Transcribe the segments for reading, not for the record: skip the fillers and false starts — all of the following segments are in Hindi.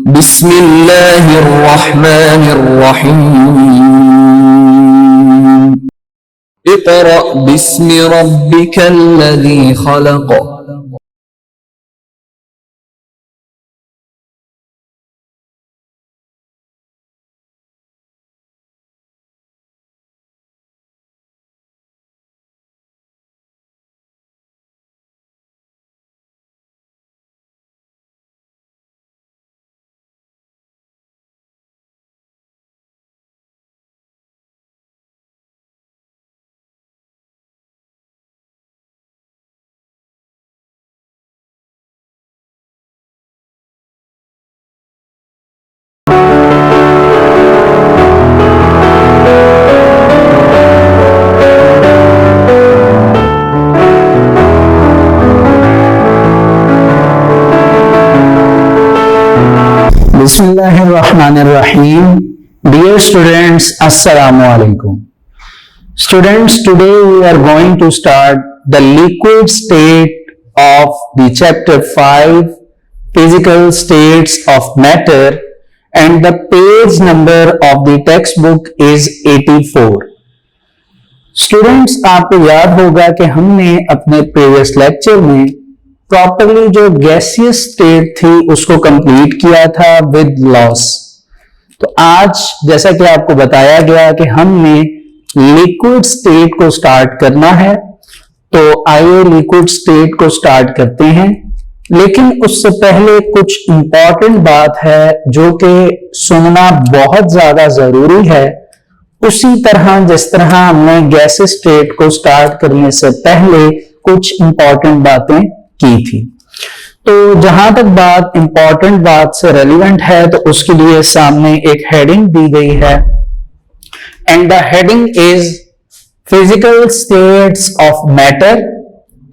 बिस्मिल्लाहिर्रहमानिर्रहीम। Iqra बिस्मि रब्बिकल्लज़ी खलक़। Bismillahirrahmanirrahim. Dear students, Assalamu alaikum. Students, today we are going to start the liquid state of the chapter 5, physical states of matter, and the page number of the textbook is 84. Students, आपको याद होगा कि हमने अपने previous lecture में प्रॉपरली जो गैसियस स्टेट थी उसको कंप्लीट किया था विद लॉस। तो आज जैसा कि आपको बताया गया कि हमने लिक्विड स्टेट को स्टार्ट करना है, तो आइए लिक्विड स्टेट को स्टार्ट करते हैं। लेकिन उससे पहले कुछ इंपॉर्टेंट बात है जो कि सुनना बहुत ज्यादा जरूरी है। उसी तरह जिस तरह हमने गैसियस स्टेट को स्टार्ट करने से पहले कुछ इंपॉर्टेंट बातें की थी, तो जहां तक बात इंपॉर्टेंट बात से रेलिवेंट है तो उसके लिए सामने एक हेडिंग दी गई है, and the heading is physical states of matter.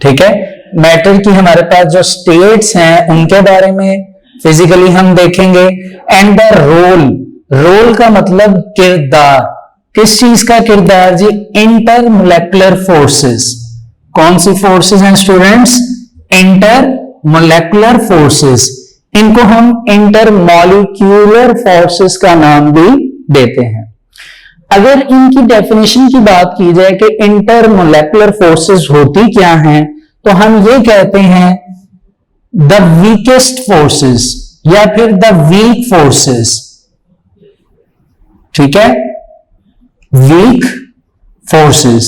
ठीक है, मैटर की हमारे पास जो स्टेट्स हैं उनके बारे में फिजिकली हम देखेंगे। एंड द रोल का मतलब किरदार, किस चीज का किरदार जी? इंटरमोलेकुलर फोर्सेस। कौन सी फोर्सेस हैं स्टूडेंट्स? इंटरमोलेकुलर फोर्सेस। इनको हम इंटरमॉलिक्यूलर फोर्सेस का नाम भी देते हैं। अगर इनकी डेफिनेशन की बात की जाए कि इंटरमोलेकुलर फोर्सेस होती क्या हैं, तो हम ये कहते हैं द वीकेस्ट फोर्सेस या फिर द वीक फोर्सेस। ठीक है, वीक फोर्सेस।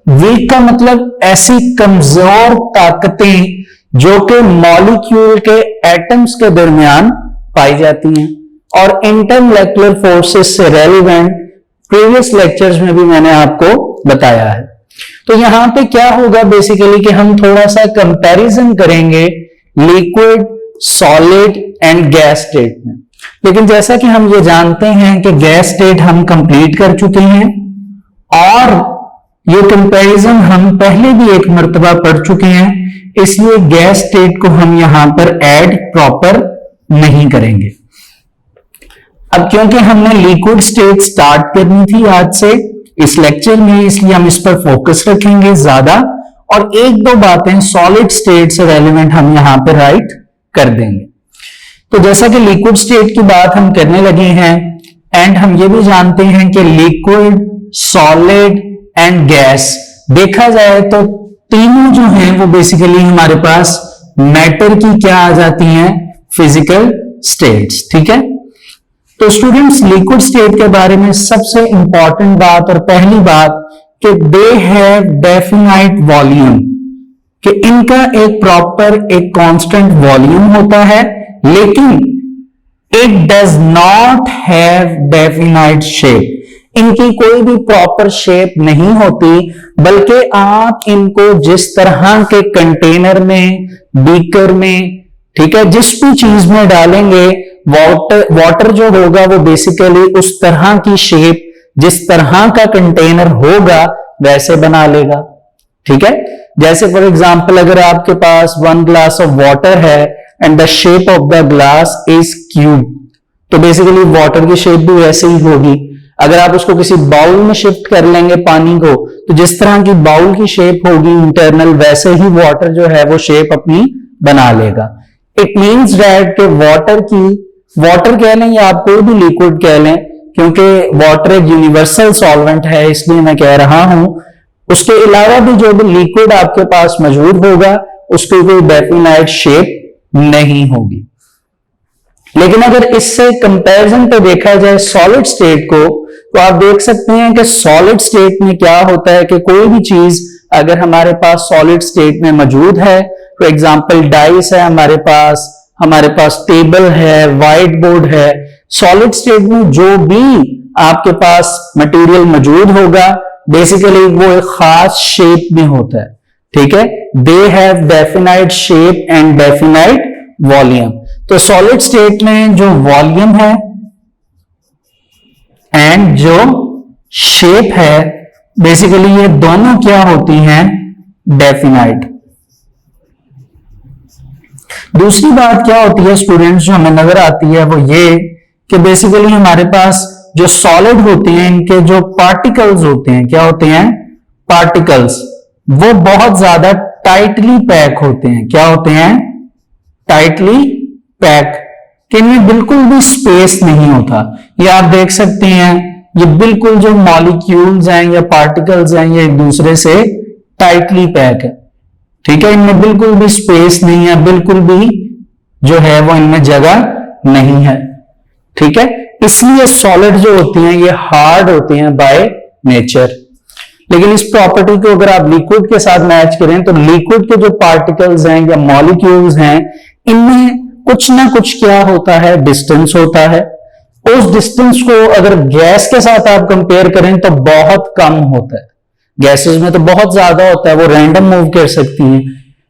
वीक का मतलब ऐसी कमजोर ताकतें जो कि मॉलिक्यूल के एटम्स के दरमियान पाई जाती हैं। और इंटरमोलेकुलर फोर्सेस से रेलिवेंट प्रीवियस लेक्चर्स में भी मैंने आपको बताया है। तो यहां पे क्या होगा बेसिकली कि हम थोड़ा सा कंपैरिजन करेंगे liquid, solid and gas state में। लेकिन जैसा कि हम ये जानते हैं कि गैस स्टेट हम कंप्लीट कर चुके हैं और ये कंपैरिजन हम पहले भी एक मर्तबा पढ़ चुके हैं, इसलिए गैस स्टेट को हम यहां पर ऐड प्रॉपर नहीं करेंगे। अब क्योंकि हमने लिक्विड स्टेट स्टार्ट करनी थी आज से इस लेक्चर में, इसलिए हम इस पर फोकस रखेंगे ज्यादा, और एक दो बातें सॉलिड स्टेट से रेलेवेंट हम यहां पर राइट कर देंगे। तो जैसा कि लिक्विड स्टेट की बात हम करने लगे हैं, एंड हम ये भी जानते हैं कि लिक्विड, सॉलिड एंड गैस देखा जाए तो तीनों जो हैं वो बेसिकली हमारे पास मैटर की क्या आ जाती हैं? Physical states. ठीक है, तो स्टूडेंट्स लिक्विड स्टेट के बारे में सबसे इंपॉर्टेंट बात और पहली बात कि दे हैव डेफिनाइट वॉल्यूम, कि इनका एक प्रॉपर एक कांस्टेंट वॉल्यूम होता है, लेकिन it does not have definite shape. इनकी कोई भी प्रॉपर शेप नहीं होती, बल्कि आप इनको जिस तरह के कंटेनर में, बीकर में, ठीक है, जिस भी चीज में डालेंगे, वाटर जो होगा वो बेसिकली उस तरह की शेप, जिस तरह का कंटेनर होगा वैसे बना लेगा। ठीक है, जैसे फॉर एग्जांपल अगर आपके पास 1 ग्लास ऑफ वाटर है and the shape of the glass is cube, तो बेसिकली वाटर की शेप भी वैसे ही होगी। अगर आप उसको किसी बाउल में शिफ्ट कर लेंगे पानी को, तो जिस तरह की बाउल की शेप होगी इंटरनल, वैसे ही वाटर जो है वो शेप अपनी बना लेगा। इट मीन्स दैट कि वाटर की वाटर कह लें या आप कोई भी लिक्विड कह लें, क्योंकि वाटर एक यूनिवर्सल सॉल्वेंट है इसलिए मैं कह रहा हूं। उसके अलावा भी जो भी लिक्विड आपके पास मौजूद होगा उसकी कोई डेफिनाइट शेप नहीं होगी। लेकिन अगर इससे कंपैरिजन पे देखा जाए सॉलिड स्टेट को, तो आप देख सकते हैं कि सॉलिड स्टेट में क्या होता है कि कोई भी चीज अगर हमारे पास सॉलिड स्टेट में मौजूद है, फॉर एग्जांपल डाइस है हमारे पास टेबल है, व्हाइट बोर्ड है, सॉलिड स्टेट में जो भी आपके पास मटेरियल मौजूद होगा बेसिकली वो एक खास शेप में होता है, ठीक है। They have definite shape and definite volume. तो सॉलिड स्टेट में जो वॉल्यूम है एंड जो शेप है बेसिकली ये दोनों क्या होती हैं, डेफिनाइट। दूसरी बात क्या होती है स्टूडेंट्स जो हमें नजर आती है वो ये कि बेसिकली हमारे पास जो सॉलिड होते हैं इनके जो पार्टिकल्स होते हैं, क्या होते हैं, पार्टिकल्स, वो बहुत ज्यादा टाइटली पैक होते हैं। क्या होते हैं, टाइटली पैक, कि इनमें बिल्कुल भी स्पेस नहीं होता। ये आप देख सकते हैं, ये बिल्कुल जो मॉलिक्यूल्स हैं या पार्टिकल्स हैं ये एक दूसरे से टाइटली पैक है, ठीक है। इनमें बिल्कुल भी स्पेस नहीं है, बिल्कुल भी जो है वो इनमें जगह नहीं है, ठीक है। इसलिए सॉलिड जो होती हैं ये हार्ड होते हैं बाय नेचर। लेकिन इस प्रॉपर्टी को अगर आप लिक्विड के साथ मैच करें तो लिक्विड के जो पार्टिकल्स हैं या मॉलिक्यूल्स हैं इनमें कुछ ना कुछ क्या होता है, डिस्टेंस होता है। उस डिस्टेंस को अगर गैस के साथ आप कंपेयर करें तो बहुत कम होता है। गैसेस में तो बहुत ज्यादा होता है, वो रैंडम मूव कर सकती हैं।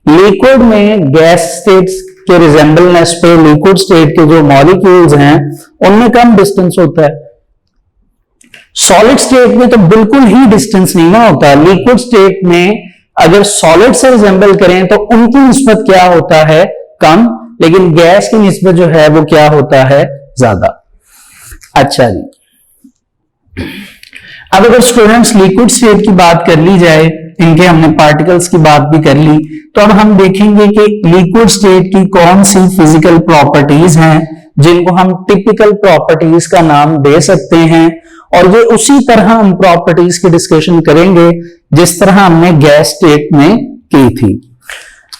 लिक्विड में गैस स्टेट्स के रिजेंबलनेस पे लिक्विड स्टेट के जो मॉलिक्यूल्स हैं उनमें कम डिस्टेंस होता है। सॉलिड स्टेट में तो बिल्कुल ही डिस्टेंस नहीं ना होता। लिक्विड स्टेट में अगर सॉलिड से रिजेंबल करें तो उनकी निस्बत क्या होता है, कम, लेकिन गैस की निस्बत जो है वो क्या होता है, ज्यादा। अच्छा जी, अब अगर स्टूडेंट्स लिक्विड स्टेट की बात कर ली जाए, इनके हमने पार्टिकल्स की बात भी कर ली, तो अब हम देखेंगे कि लिक्विड स्टेट की कौन सी फिजिकल प्रॉपर्टीज हैं जिनको हम टिपिकल प्रॉपर्टीज का नाम दे सकते हैं, और ये उसी तरह हम प्रॉपर्टीज की डिस्कशन करेंगे जिस तरह हमने गैस स्टेट में की थी।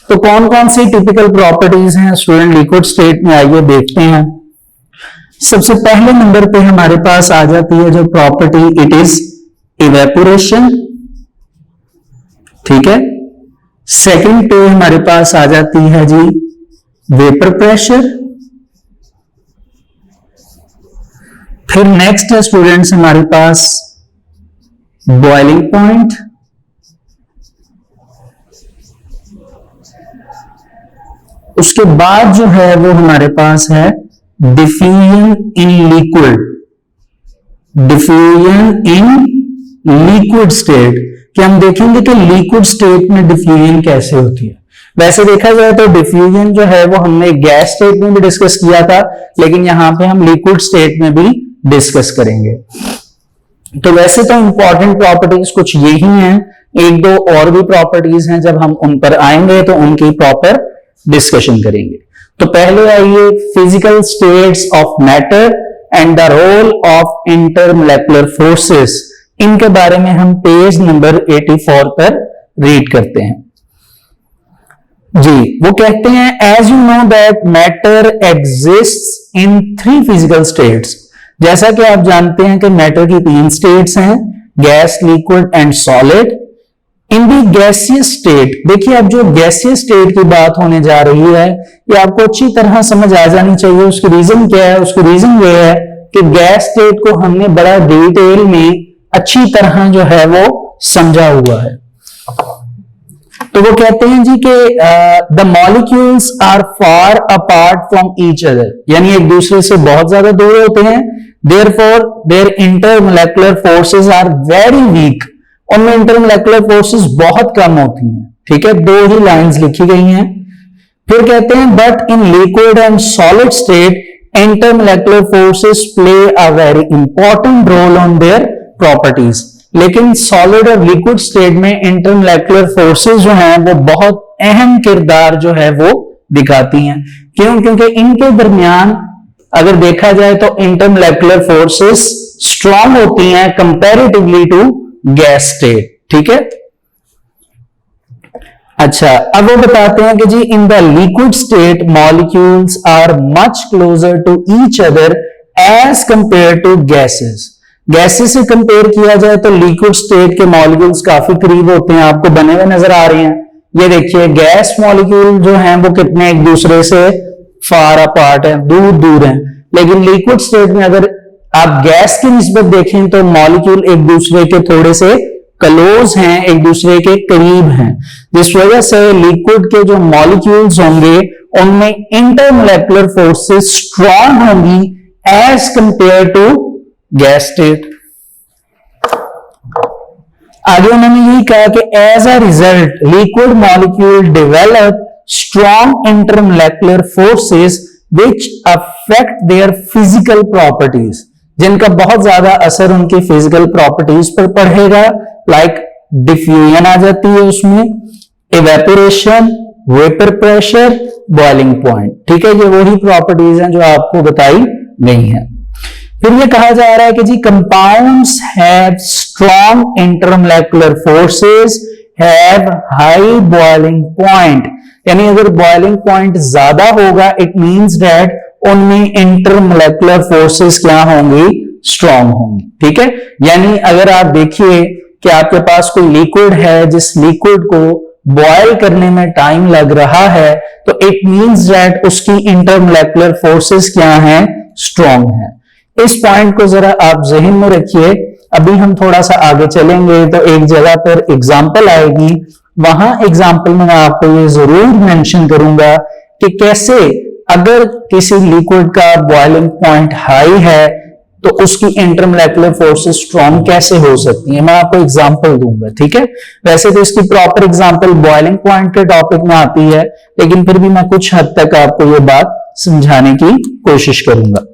तो कौन कौन सी टिपिकल प्रॉपर्टीज हैं स्टूडेंट लिक्विड स्टेट में, आइए देखते हैं। सबसे पहले नंबर पे हमारे पास आ जाती है जो प्रॉपर्टी, इट इज इवेपोरेशन, ठीक है। सेकंड पे हमारे पास आ जाती है जी वेपर प्रेशर। फिर नेक्स्ट है स्टूडेंट्स हमारे पास बॉइलिंग पॉइंट। उसके बाद जो है वो हमारे पास है diffusion in liquid, diffusion in liquid state, कि हम देखेंगे कि लिक्विड स्टेट में डिफ्यूजन कैसे होती है। वैसे देखा जाए तो डिफ्यूजन जो है वो हमने गैस स्टेट में भी डिस्कस किया था, लेकिन यहां पे हम लिक्विड स्टेट में भी डिस्कस करेंगे। तो वैसे तो इंपॉर्टेंट प्रॉपर्टीज कुछ यही हैं, एक दो और भी प्रॉपर्टीज हैं, जब हम उन पर आएंगे तो उनकी प्रॉपर डिस्कशन करेंगे। तो पहले आइए physical states of matter and the role of intermolecular forces, इनके बारे में हम पेज नंबर 84 पर रीड करते हैं जी। वो कहते हैं as you know that matter exists in 3 physical states. जैसा कि आप जानते हैं कि मैटर की 3 स्टेट्स हैं, gas, liquid and solid. In the gaseous state, देखिए अब जो गैसियस स्टेट की बात होने जा रही है ये आपको अच्छी तरह समझ आ जानी चाहिए। उसकी रीजन क्या है, उसकी रीजन ये है कि गैस स्टेट को हमने बड़ा डिटेल में अच्छी तरह जो है वो समझा हुआ है। तो वो कहते हैं जी कि the molecules are far apart from each other, यानी एक दूसरे से बहुत ज्यादा दूर होते हैं। Therefore their intermolecular forces are very weak, उनमें इंटरमोलेकुलर फोर्सेस बहुत कम होती हैं, ठीक है। 2 ही लाइंस लिखी गई हैं। फिर कहते हैं but in liquid and solid state intermolecular forces play a very important role on their properties. लेकिन सॉलिड और लिक्विड स्टेट में इंटरमोलेकुलर फोर्सेस जो हैं वो बहुत अहम किरदार जो है वो दिखाती हैं। क्यों? क्योंकि इनके दरमियान अगर देखा जाए तो इंटरमोलेकुलर फोर्सेस स्ट्रॉन्ग होती हैं कंपैरेटिवली टू गैस स्टेट, ठीक है। अच्छा, अब वो बताते हैं कि जी in the liquid state molecules are much closer to each other as compare to gases. Gases से कंपेयर किया जाए तो लिक्विड स्टेट के मॉलिक्यूल्स काफी करीब होते हैं, आपको बने हुए नजर आ रहे हैं। ये देखिए गैस मॉलिक्यूल जो हैं वो कितने एक दूसरे से फार अपार्ट हैं, दूर दूर हैं, लेकिन लिक्विड स्टेट में अगर आप गैस की निस्बत देखें तो मॉलिक्यूल एक दूसरे के थोड़े से क्लोज हैं, एक दूसरे के करीब हैं, जिस वजह से लिक्विड के जो मॉलिक्यूल्स होंगे उनमें इंटरमोलेकुलर फोर्सेस स्ट्रॉन्ग होंगी as compare to gas state. आगे उन्होंने यही कहा कि as a result liquid molecule develop strong intermolecular forces which affect their physical properties, जिनका बहुत ज्यादा असर उनकी फिजिकल प्रॉपर्टीज पर पड़ेगा। लाइक डिफ्यूजन आ जाती है उसमें, evaporation, vapour pressure, boiling point, ठीक है। ये वही प्रॉपर्टीज हैं जो आपको बताई गई हैं। फिर ये कहा जा रहा है कि जी compounds have strong intermolecular forces have high boiling point, यानी अगर बॉइलिंग पॉइंट ज्यादा होगा इट मींस दैट उनमें इंटरमोलेकुलर फोर्सेस क्या होंगी, स्ट्रॉन्ग होंगी, ठीक है। यानी अगर आप देखिए कि आपके पास कोई लिक्विड है, जिस लिक्विड को बॉयल करने में टाइम लग रहा है, तो इट मींस दैट उसकी इंटरमोलेकुलर फोर्सेस क्या हैं, स्ट्रॉन्ग हैं। इस पॉइंट को जरा आप जहन में रखिए। अभी हम थोड़ा सा आगे चलेंगे तो एक जगह पर एग्जाम्पल आएगी, वहां एग्जाम्पल में मैं आपको ये जरूर मेंशन करूंगा कि कैसे अगर किसी लिक्विड का बॉइलिंग पॉइंट हाई है तो उसकी इंटरमोलेकुलर फोर्सेस स्ट्रॉन्ग कैसे हो सकती है, मैं आपको एग्जांपल दूंगा, ठीक है। वैसे तो इसकी प्रॉपर एग्जांपल बॉइलिंग पॉइंट के टॉपिक में आती है, लेकिन फिर भी मैं कुछ हद तक आपको ये बात समझाने की कोशिश करूंगा।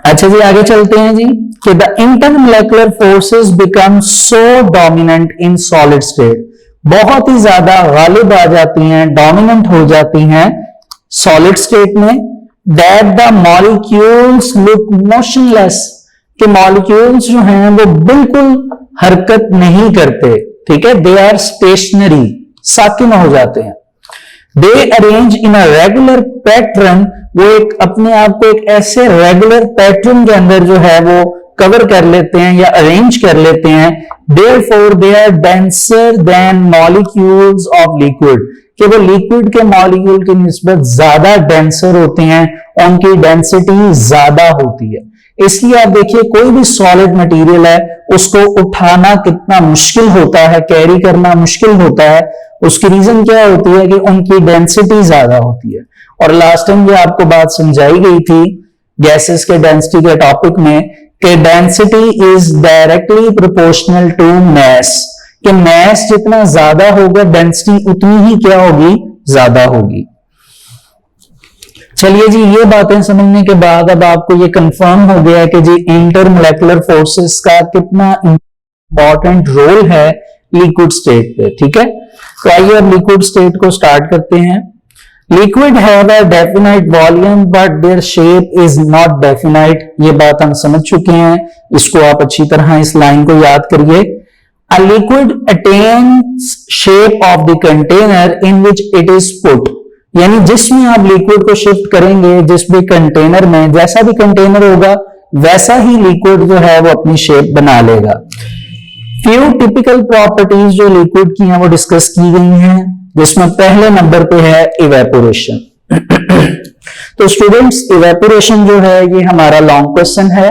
अच्छा जी, आगे चलते हैं जी कि the intermolecular forces become so dominant in solid state, बहुत ही ज्यादा गालिब आ जाती हैं, डोमिनेंट हो जाती हैं सॉलिड स्टेट में, that the molecules look motionless, कि मॉलिक्यूल्स जो हैं वो बिल्कुल हरकत नहीं करते, ठीक है। दे आर स्टेशनरी, साकिन हो जाते हैं। They arrange in a regular pattern, वो एक अपने आप को एक ऐसे रेगुलर पैटर्न के अंदर जो है वो कवर कर लेते हैं या अरेंज कर लेते हैं। Therefore they are denser than molecules of liquid, कि वो लिक्विड के मॉलिक्यूल की निस्बत ज्यादा डेंसर होते हैं, उनकी डेंसिटी ज्यादा होती है। इसलिए आप देखिए कोई भी सॉलिड मटेरियल है उसको उठाना कितना मुश्किल होता है, कैरी करना मुश्किल होता है। उसकी रीजन क्या होती है कि उनकी डेंसिटी ज्यादा होती है। और लास्ट टाइम ये आपको बात समझाई गई थी गैसेस के डेंसिटी के टॉपिक में कि density is directly proportional to mass, कि मैस जितना ज्यादा होगा डेंसिटी उतनी ही क्या होगी, ज्यादा होगी। चलिए जी, ये बातें समझने के बाद अब आपको ये कंफर्म हो गया कि जी इंटरमोलेकुलर फोर्सेस का कितना इंपॉर्टेंट रोल है लिक्विड स्टेट पे, ठीक है। तो आइए अब लिक्विड स्टेट को स्टार्ट करते हैं। Liquid have a definite volume but their shape is not definite, ये बात हम समझ चुके हैं, इसको आप अच्छी तरह इस लाइन को याद करिए। A liquid attains shape of the container in which it is put, यानी जिसमें आप लिक्विड को शिफ्ट करेंगे, जिस भी कंटेनर में, जैसा भी कंटेनर होगा वैसा ही लिक्विड जो है वो अपनी शेप बना लेगा। फ्यू टिपिकल प्रॉपर्टीज जो लिक्विड की हैं वो डिस्कस की गई हैं, जिसमें पहले नंबर पे है इवेपोरेशन। तो स्टूडेंट्स, इवेपोरेशन जो है ये हमारा लॉन्ग क्वेश्चन है,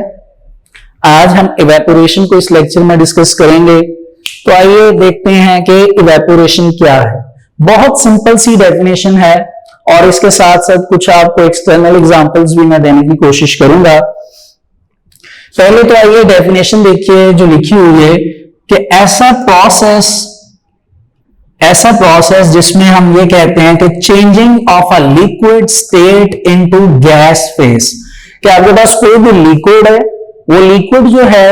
आज हम इवेपोरेशन को इस लेक्चर में डिस्कस करेंगे। तो आइए देखते हैं कि इवेपोरेशन क्या है। बहुत सिंपल सी डेफिनेशन है और इसके साथ साथ कुछ आपको एक्सटर्नल एग्जांपल्स भी मैं देने की कोशिश करूंगा। पहले तो आइए डेफिनेशन देखिए जो लिखी हुई है कि ऐसा प्रोसेस जिसमें हम ये कहते हैं कि changing of a liquid state into gas phase, कि आपके पास कोई भी लिक्विड है, वो लिक्विड जो है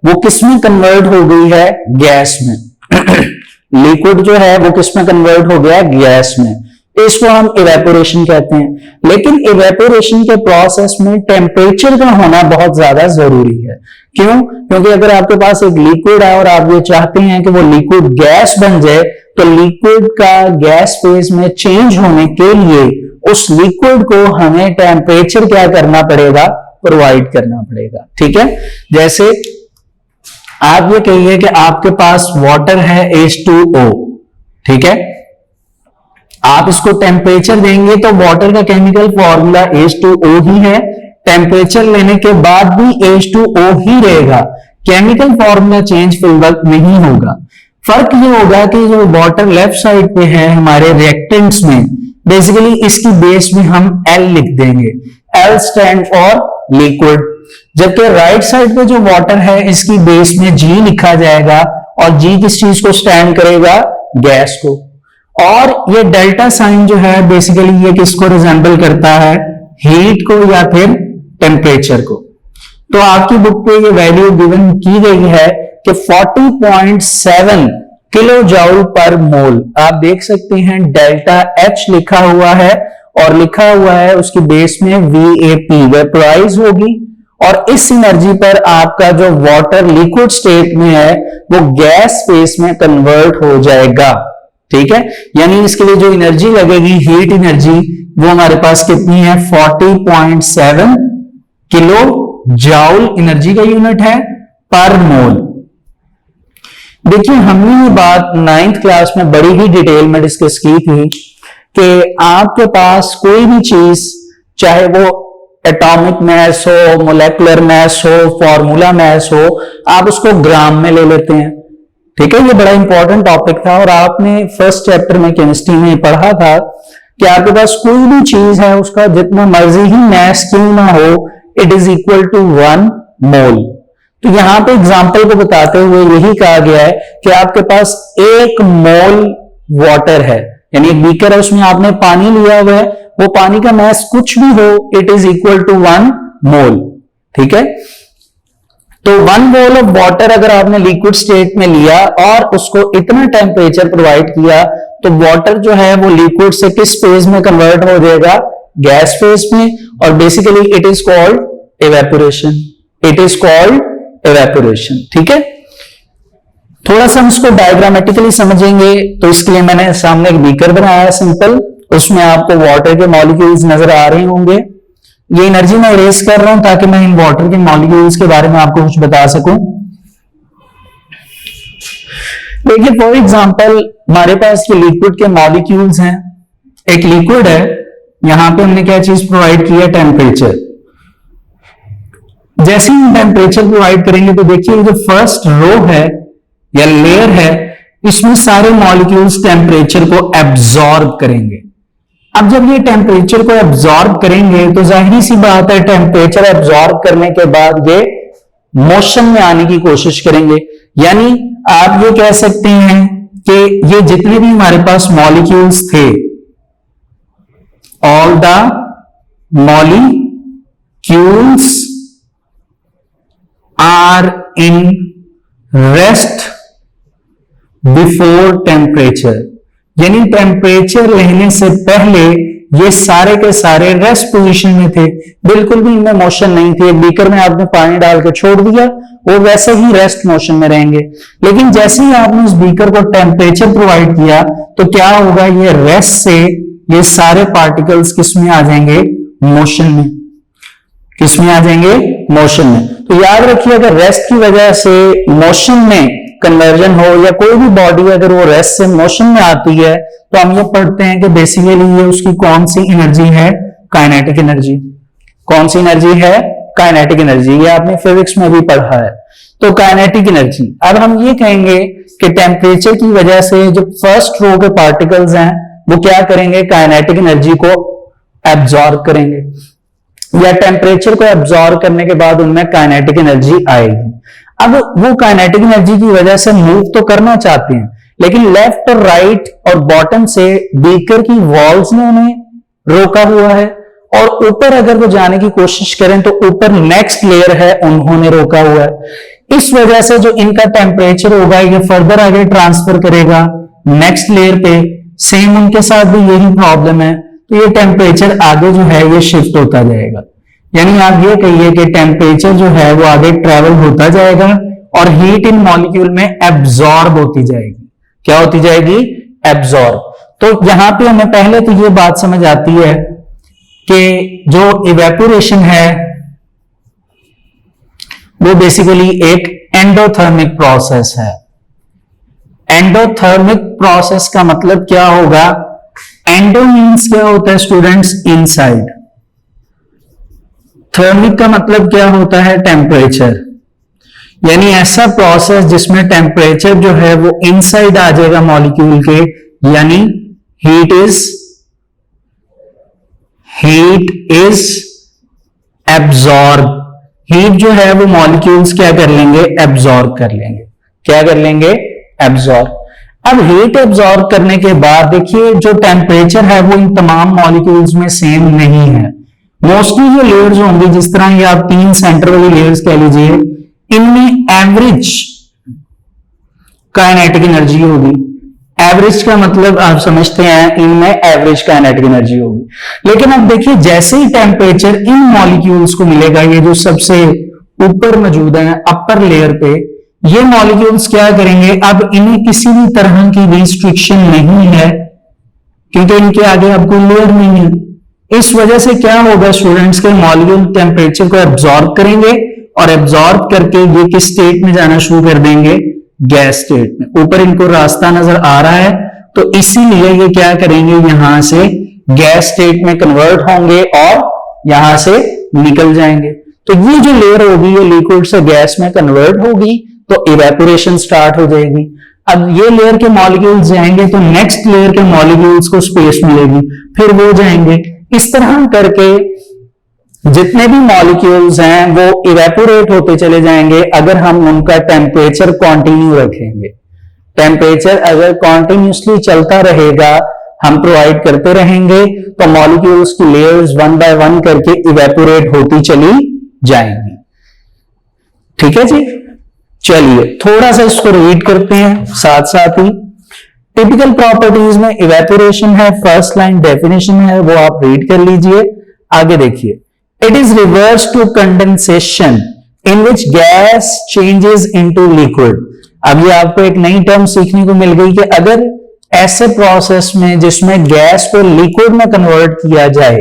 वो किसमें कन्वर्ट हो गई है, गैस में। लिक्विड जो है वो किसमें कन्वर्ट हो गया, गैस में। इसको हम इवेपोरेशन कहते हैं। लेकिन इवेपोरेशन के प्रोसेस में टेम्परेचर का होना बहुत ज्यादा जरूरी है। क्यों? क्योंकि अगर आपके पास एक लिक्विड है और आप ये चाहते हैं कि वो लिक्विड गैस बन जाए, तो लिक्विड का गैस फेज में चेंज होने के लिए उस लिक्विड को हमें टेम्परेचर क्या करना पड़ेगा, प्रोवाइड करना पड़ेगा। ठीक है, जैसे आप ये कहिए कि आपके पास वाटर है H2O, ठीक है, आप इसको टेम्परेचर देंगे तो वाटर का केमिकल फॉर्मूला H2O ही है, टेम्परेचर लेने के बाद भी H2O ही रहेगा, केमिकल फॉर्मूला चेंज फिलहाल नहीं होगा। फर्क ये होगा कि जो वाटर लेफ्ट साइड पे है हमारे रिएक्टेंट्स में, बेसिकली इसकी बेस में हम L लिख देंगे, L स्टैंड फॉर लिक्विड, जबकि राइट साइड पे जो वाटर है इसकी बेस में G लिखा जाएगा, और G किस चीज को स्टैंड करेगा, गैस को। और ये डेल्टा साइन जो है बेसिकली ये किसको रिजेंबल करता है, हीट को या फिर टेम्परेचर को। तो आपकी बुक पे ये वैल्यू गिवन की गई है कि 40.7 किलो जूल पर मोल। आप देख सकते हैं डेल्टा H लिखा हुआ है और लिखा हुआ है उसकी बेस में VAP, वेपोराइज होगी, और इस एनर्जी पर आपका जो वाटर लिक्विड स्टेट में है वो गैस फेस में कन्वर्ट हो जाएगा। ठीक है, यानी इसके लिए जो एनर्जी लगेगी, हीट एनर्जी, वो हमारे पास कितनी है, 40.7 किलो जूल एनर्जी का यूनिट है पर मोल। देखिए हमने ये बात 9th क्लास में बड़ी ही डिटेल में डिस्कस की थी कि आपके पास कोई भी चीज, चाहे वो एटॉमिक मास हो, मोलेकुलर मास हो, फॉर्मूला मास हो, आप उसको ग्राम में ले लेते हैं। ठीक है, ये बड़ा इंपॉर्टेंट टॉपिक था और आपने फर्स्ट चैप्टर में केमिस्ट्री में पढ़ा था कि आपके पास कोई भी चीज है उसका जितना मर्जी ही मास क्यों ना हो, इट इज इक्वल टू 1 मोल। तो यहां पे एग्जांपल को बताते हुए यही कहा गया है कि आपके पास 1 मोल वाटर है, यानी एक बीकर है उसमें आपने पानी लिया हुआ है, वो पानी का मास कुछ भी हो, इट इज इक्वल टू 1 मोल। ठीक है, तो 1 मोल ऑफ वाटर अगर आपने लिक्विड स्टेट में लिया और उसको इतना टेम्परेचर प्रोवाइड किया, तो वाटर जो है वो लिक्विड से किस फेज में कन्वर्ट हो जाएगा, गैस फेज में, और basically it is called evaporation. It is called evaporation. ठीक है, थोड़ा सा हम इसको डायग्रामेटिकली समझेंगे, तो इसके लिए मैंने सामने एक बीकर बनाया है सिंपल, उसमें आपको वाटर के मॉलिक्यूल्स नजर आ रहे होंगे। ये एनर्जी मैं इरेज कर रहा हूं ताकि मैं इन वाटर के मॉलिक्यूल्स के बारे में आपको कुछ बता सकूं। देखिए फॉर एग्जांपल हमारे पास ये लिक्विड के मॉलिक्यूल्स हैं, एक लिक्विड है, यहां पे हमने क्या चीज प्रोवाइड की है, टेम्परेचर। जैसे ही हम टेम्परेचर प्रोवाइड करेंगे तो देखिए जो फर्स्ट रो है या लेयर है, इसमें सारे मॉलिक्यूल्स टेम्परेचर को एब्जॉर्ब करेंगे। अब जब ये टेम्परेचर को एब्जॉर्ब करेंगे तो जाहिर सी बात है टेम्परेचर एब्जॉर्ब करने के बाद ये मोशन में आने की कोशिश करेंगे। यानी आप ये कह सकते हैं कि ये जितने भी हमारे पास मॉलिक्यूल्स थे, all the molecules are in rest before temperature, यानी टेम्परेचर लेने से पहले ये सारे के सारे रेस्ट पोजीशन में थे, बिल्कुल भी इनमें मोशन नहीं थी। एक बीकर में आपने पानी डाल के छोड़ दिया, वो वैसे ही रेस्ट मोशन में रहेंगे। लेकिन जैसे ही आपने उस बीकर को टेम्परेचर प्रोवाइड किया तो क्या होगा, ये रेस्ट से ये सारे पार्टिकल्स किस में आ जाएंगे, मोशन में। किस में आ जाएंगे, मोशन में। तो याद रखिए अगर रेस्ट की वजह से मोशन में कन्वर्जन हो या कोई भी बॉडी अगर वो रेस्ट से मोशन में आती है तो हम ये पढ़ते हैं कि बेसिकली ये उसकी कौन सी एनर्जी है, काइनेटिक एनर्जी। कौन सी एनर्जी है, काइनेटिक एनर्जी। ये आपने फिजिक्स में भी पढ़ा है। तो काइनेटिक एनर्जी, अब हम ये कहेंगे कि टेम्परेचर की वजह से जो फर्स्ट रो के पार्टिकल्स हैं वो क्या करेंगे, काइनेटिक एनर्जी को एब्जॉर्ब करेंगे, या टेम्परेचर को एब्जॉर्ब करने के बाद उनमें काइनेटिक एनर्जी आएगी। अब वो काइनेटिक एनर्जी की वजह से मूव तो करना चाहते हैं, लेकिन लेफ्ट और राइट और बॉटम से बीकर की वॉल्स ने उन्हें रोका हुआ है, और ऊपर अगर वो जाने की कोशिश करें तो ऊपर नेक्स्ट लेयर है, उन्होंने रोका हुआ है। इस वजह से जो इनका टेम्परेचर होगा ये फर्दर आगे ट्रांसफर करेगा नेक्स्ट लेयर पे, सेम उनके साथ भी यही प्रॉब्लम है, तो ये टेम्परेचर आगे जो है ये शिफ्ट होता जाएगा। यानी आप ये कहिए कि टेम्परेचर जो है वो आगे ट्रेवल होता जाएगा और हीट इन मॉलिक्यूल में एब्जॉर्ब होती जाएगी। क्या होती जाएगी? एब्जॉर्ब। तो यहां पे हमें पहले तो ये बात समझ आती है कि जो इवेपोरेशन है वो बेसिकली एक एंडोथर्मिक प्रोसेस है। एंडोथर्मिक प्रोसेस का मतलब क्या होगा? एंडो मीन्स क्या होता है स्टूडेंट्स? इनसाइड। थर्मिक का मतलब क्या होता है? टेम्परेचर। यानी ऐसा प्रोसेस जिसमें टेम्परेचर जो है वो इनसाइड आ जाएगा मॉलिक्यूल के, यानी हीट इज एब्जॉर्ब। हीट जो है वो मॉलिक्यूल्स क्या कर लेंगे? एब्जॉर्ब कर लेंगे। क्या कर लेंगे? एब्जॉर्ब। अब हीट एब्जॉर्ब करने के बाद देखिए जो टेम्परेचर है वो इन तमाम मॉलिक्यूल्स में सेम नहीं है। मोस्टली जो लेयर्स होंगी, जिस तरह ये आप 3 सेंटर वाली लेयर्स कह लीजिए, इनमें एवरेज काइनेटिक एनर्जी होगी। एवरेज का मतलब आप समझते हैं इनमें एवरेज काइनेटिक एनर्जी होगी। लेकिन अब देखिए जैसे ही टेम्परेचर इन मॉलिक्यूल्स को मिलेगा, ये जो सबसे ऊपर मौजूद है अपर लेयर पे, ये मॉलिक्यूल्स क्या करेंगे? अब इन्हें किसी भी तरह की रिस्ट्रिक्शन नहीं है क्योंकि इनके आगे अब कोई लेयर नहीं है। इस वजह से क्या होगा स्टूडेंट्स के मॉलिक्यूल टेम्परेचर को एब्जॉर्ब करेंगे और एब्जॉर्ब करके ये किस स्टेट में जाना शुरू कर देंगे? गैस स्टेट में। ऊपर इनको रास्ता नजर आ रहा है तो इसीलिए ये क्या करेंगे? यहां से गैस स्टेट में कन्वर्ट होंगे और यहां से निकल जाएंगे। तो ये जो लेयर होगी ये लिक्विड से गैस में कन्वर्ट होगी तो इवेपोरेशन स्टार्ट हो जाएगी। अब ये लेयर के मॉलिक्यूल्स जाएंगे तो नेक्स्ट लेयर के मॉलिक्यूल्स को स्पेस मिलेगी, फिर वो जाएंगे। इस तरह करके जितने भी मॉलिक्यूल्स हैं वो इवेपोरेट होते चले जाएंगे अगर हम उनका टेम्परेचर कंटिन्यू रखेंगे। टेम्परेचर अगर कॉन्टिन्यूसली चलता रहेगा, हम प्रोवाइड करते रहेंगे, तो मॉलिक्यूल्स की लेयर्स 1 बाय 1 करके इवेपोरेट होती चली जाएंगी। ठीक है जी, चलिए थोड़ा सा इसको रीड करते हैं साथ साथ ही। टिपिकल प्रॉपर्टीज में इवेपोरेशन है, फर्स्ट लाइन डेफिनेशन है, वो आप रीड कर लीजिए। आगे देखिए, it is reverse to condensation in which gas changes into liquid. अब ये आपको एक नई टर्म सीखने को मिल गई कि अगर ऐसे प्रोसेस में जिसमें गैस को लिक्विड में कन्वर्ट किया जाए,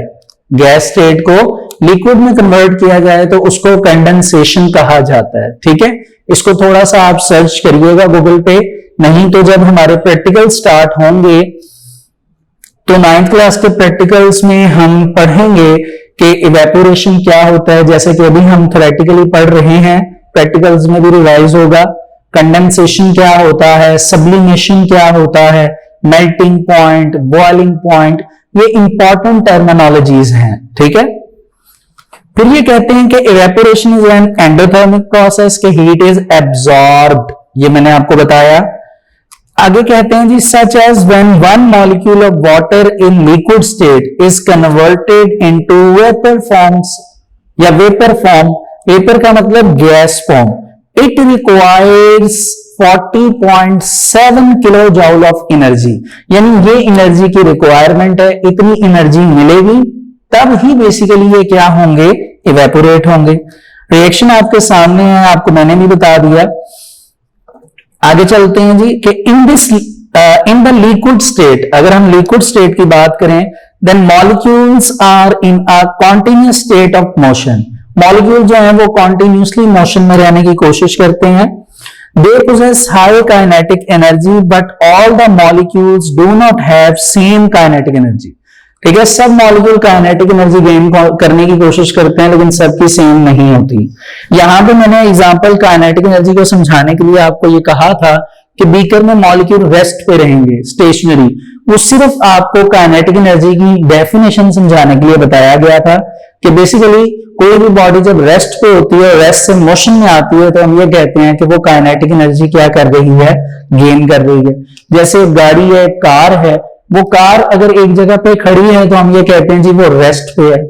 गैस स्टेट को लिक्विड में कन्वर्ट किया जाए तो उसको कंडेंसेशन कहा जाता है। ठीक है, इसको थोड़ा सा आप सर्च करिएगा गूगल पे, नहीं तो जब हमारे प्रैक्टिकल स्टार्ट होंगे तो 9th क्लास के प्रैक्टिकल्स में हम पढ़ेंगे कि इवेपोरेशन क्या होता है। जैसे कि अभी हम थ्योरेटिकली पढ़ रहे हैं, प्रैक्टिकल्स में भी रिवाइज होगा। कंडेंसेशन क्या होता है, सब्लिमेशन क्या होता है, मेल्टिंग पॉइंट, बॉइलिंग पॉइंट, ये इंपॉर्टेंट टर्मिनोलॉजीज हैं। ठीक है, फिर ये कहते हैं कि evaporation is an endothermic process, के हीट इज एब्जॉर्ब्ड, ये मैंने आपको बताया। आगे कहते हैं जी, such as when one molecule of water in liquid state is converted into vapour forms या वेपर फॉर्म, वेपर का मतलब gas form, it requires 40.7 kilo joule of energy. यानी ये एनर्जी की रिक्वायरमेंट है, इतनी एनर्जी मिलेगी तब ही बेसिकली ये क्या होंगे? इवेपोरेट होंगे। रिएक्शन आपके सामने है, आपको मैंने भी बता दिया। आगे चलते हैं जी कि इन द लिक्विड स्टेट, अगर हम लिक्विड स्टेट की बात करें, then molecules are in a continuous state of motion. Molecule जो है वो कॉन्टिन्यूसली मोशन में रहने की कोशिश करते हैं। दे possess high kinetic energy but all the molecules do not have same kinetic energy। ठीक है, सब मॉलिक्यूल काइनेटिक एनर्जी गेन करने की कोशिश करते हैं लेकिन सबकी सेम नहीं होती। यहां पे मैंने एग्जांपल काइनेटिक एनर्जी को समझाने के लिए आपको ये कहा था कि बीकर में मॉलिक्यूल रेस्ट पे रहेंगे, स्टेशनरी। वो सिर्फ आपको काइनेटिक एनर्जी की डेफिनेशन समझाने के लिए बताया गया था कि बेसिकली कोई भी बॉडी जब रेस्ट पे होती है, रेस्ट से मोशन में आती है, तो हम ये कहते हैं कि वो काइनेटिक एनर्जी क्या कर रही है? गेन कर रही है। जैसे गाड़ी है, कार है, वो कार अगर एक जगह पे खड़ी है तो हम ये कहते हैं जी वो रेस्ट पे है।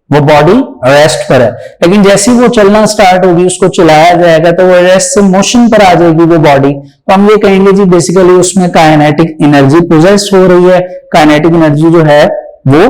वो बॉडी रेस्ट पर है। लेकिन जैसे ही वो चलना स्टार्ट होगी, उसको चलाया जाएगा तो वो रेस्ट से मोशन पर आ जाएगी वो बॉडी। तो हम ये कहेंगे जी बेसिकली उसमें काइनेटिक एनर्जी पोजेस हो रही है। काइनेटिक एनर्जी जो है वो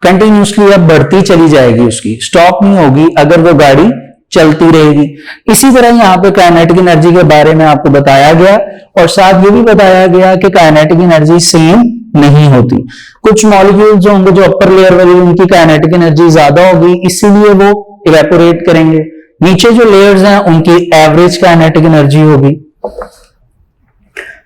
कंटिन्यूसली अब बढ़ती चली जाएगी, उसकी स्टॉप नहीं होगी अगर वो गाड़ी चलती रहेगी। इसी तरह यहाँ पे काइनेटिक एनर्जी के बारे में आपको बताया गया और साथ ये भी बताया गया कि काइनेटिक एनर्जी सेम नहीं होती। कुछ मॉलिक्यूल जो होंगे जो अपर लेयर वाली, उनकी काइनेटिक एनर्जी ज्यादा होगी, इसीलिए वो इवेपोरेट करेंगे। नीचे जो लेयर्स हैं उनकी एवरेज काइनेटिक एनर्जी होगी।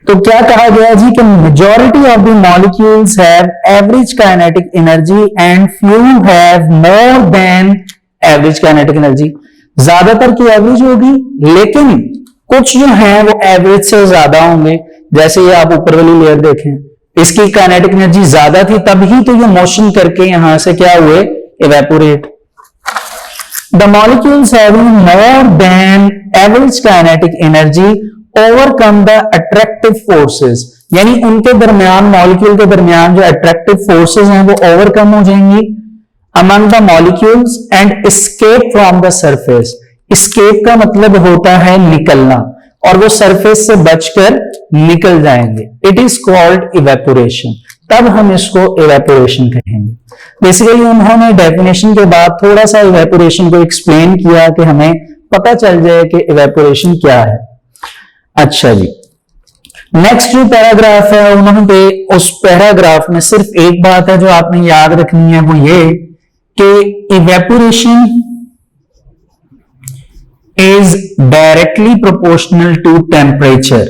तो क्या कहा गया जी कि majority of the molecules have average kinetic energy and few have more than average kinetic energy. ज्यादातर की एवरेज होगी, लेकिन कुछ जो है वो एवरेज से ज्यादा होंगे। जैसे ये आप ऊपर वाली लेयर देखें, इसकी काइनेटिक एनर्जी ज्यादा थी, तभी तो ये मोशन करके यहां से क्या हुए, evaporate. The molecules having more than average kinetic energy overcome the attractive forces, यानी उनके दरमियान, मॉलिक्यूल के दरमियान जो अट्रैक्टिव फोर्सेस हैं वो ओवरकम हो जाएंगी among the molecules and escape from the surface. Escape का मतलब होता है निकलना, और वो सरफेस से बचकर निकल जाएंगे। It is called evaporation. तब हम इसको इवेपोरेशन कहेंगे। बेसिकली उन्होंने डेफिनेशन के बाद थोड़ा सा इवेपोरेशन को एक्सप्लेन किया कि हमें पता चल जाए कि इवेपोरेशन क्या है। अच्छा जी, नेक्स्ट जो पैराग्राफ है उन्होंने उस पैराग्राफ में सिर्फ एक बात है जो आपने याद रखनी है, वो ये कि evaporation is directly proportional to temperature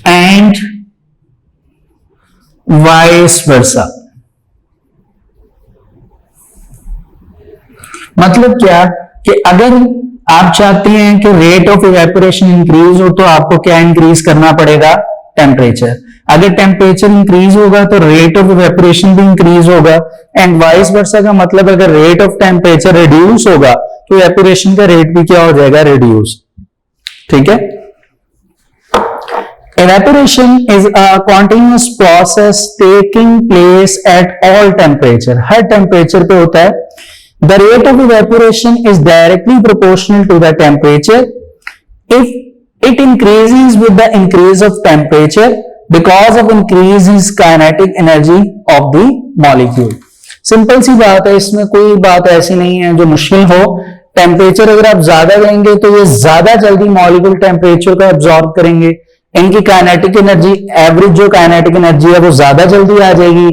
and vice versa। मतलब क्या कि अगर आप चाहते हैं कि रेट ऑफ इवेपोरेशन इंक्रीज हो तो आपको क्या इंक्रीज करना पड़ेगा, टेम्परेचर। अगर टेम्परेचर इंक्रीज होगा तो रेट ऑफ इवेपोरेशन भी इंक्रीज होगा, एंड वाइस वर्सा का मतलब अगर रेट ऑफ टेम्परेचर रिड्यूस होगा तो इवेपोरेशन का रेट भी क्या हो जाएगा, रिड्यूस। ठीक है। Evaporation is a continuous process taking place at all temperature. हर टेम्परेचर पे होता है। The rate of evaporation is directly proportional to the temperature if it increases with the increase of temperature because of increase in kinetic energy of the molecule। Simple सी बात है, इसमें कोई बात ऐसी नहीं है जो मुश्किल हो। टेम्परेचर अगर आप ज्यादा देंगे तो ये ज्यादा जल्दी मॉलिक्यूल टेम्परेचर को एब्जॉर्ब करेंगे। इनकी काइनेटिक एनर्जी, एवरेज जो काइनेटिक एनर्जी है वो ज्यादा जल्दी आ जाएगी।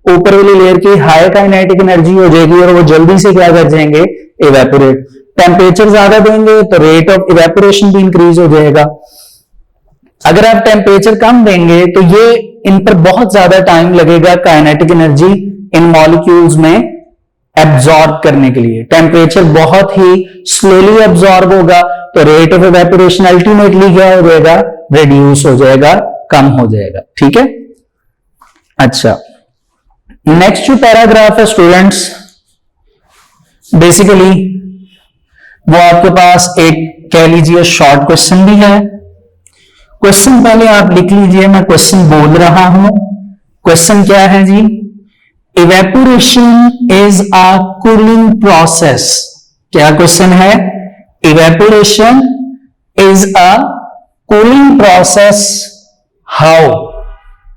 ऊपर वाली लेयर की हाई काइनेटिक एनर्जी हो जाएगी और वो जल्दी से क्या कर जाएंगे, इवेपोरेट। टेम्परेचर ज्यादा देंगे तो रेट ऑफ इवेपोरेशन भी इंक्रीज हो जाएगा। अगर आप टेम्परेचर कम देंगे तो ये इन पर बहुत ज्यादा टाइम लगेगा काइनेटिक एनर्जी इन मॉलिक्यूल्स में एब्जॉर्ब करने के लिए। टेम्परेचर बहुत ही स्लोली एब्जॉर्ब होगा तो रेट ऑफ इवेपोरेशन अल्टीमेटली क्या हो जाएगा, रिड्यूस हो जाएगा, कम हो जाएगा। ठीक है। अच्छा, नेक्स्ट जो पैराग्राफ है स्टूडेंट्स, बेसिकली वो आपके पास एक कह लीजिए शॉर्ट क्वेश्चन भी है। क्वेश्चन पहले आप लिख लीजिए, मैं क्वेश्चन बोल रहा हूं। क्वेश्चन क्या है जी, evaporation is a cooling process. क्या क्वेश्चन है, evaporation is a cooling process how,